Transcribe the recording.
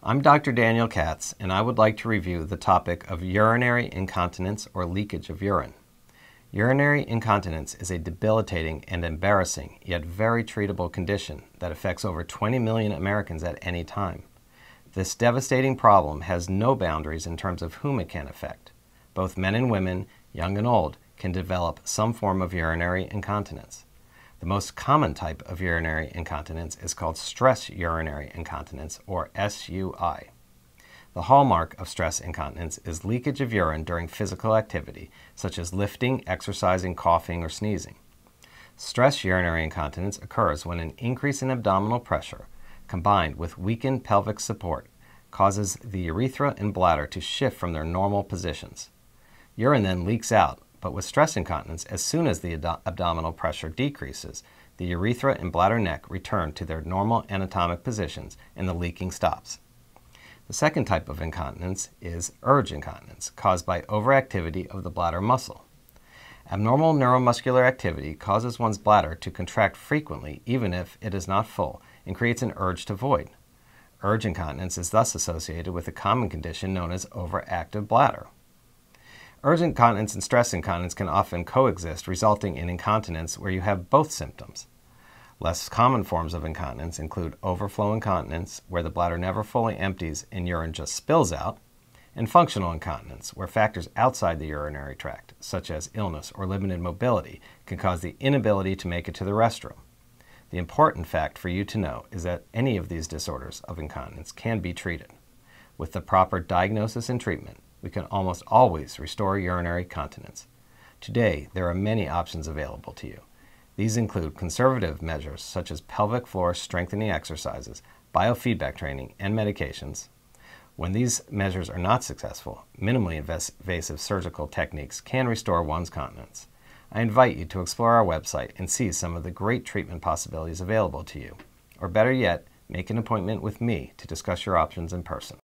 I'm Dr. Daniel Katz, and I would like to review the topic of urinary incontinence or leakage of urine. Urinary incontinence is a debilitating and embarrassing, yet very treatable condition that affects over 20 million Americans at any time. This devastating problem has no boundaries in terms of whom it can affect. Both men and women, young and old, can develop some form of urinary incontinence. The most common type of urinary incontinence is called stress urinary incontinence, or SUI. The hallmark of stress incontinence is leakage of urine during physical activity, such as lifting, exercising, coughing, or sneezing. Stress urinary incontinence occurs when an increase in abdominal pressure, combined with weakened pelvic support, causes the urethra and bladder to shift from their normal positions. Urine then leaks out, but with stress incontinence, as soon as the abdominal pressure decreases, the urethra and bladder neck return to their normal anatomic positions and the leaking stops. The second type of incontinence is urge incontinence, caused by overactivity of the bladder muscle. Abnormal neuromuscular activity causes one's bladder to contract frequently even if it is not full and creates an urge to void. Urge incontinence is thus associated with a common condition known as overactive bladder. Urge incontinence and stress incontinence can often coexist, resulting in incontinence where you have both symptoms. Less common forms of incontinence include overflow incontinence, where the bladder never fully empties and urine just spills out, and functional incontinence, where factors outside the urinary tract, such as illness or limited mobility, can cause the inability to make it to the restroom. The important fact for you to know is that any of these disorders of incontinence can be treated. With the proper diagnosis and treatment, we can almost always restore urinary continence. Today, there are many options available to you. These include conservative measures such as pelvic floor strengthening exercises, biofeedback training, and medications. When these measures are not successful, minimally invasive surgical techniques can restore one's continence. I invite you to explore our website and see some of the great treatment possibilities available to you. Or better yet, make an appointment with me to discuss your options in person.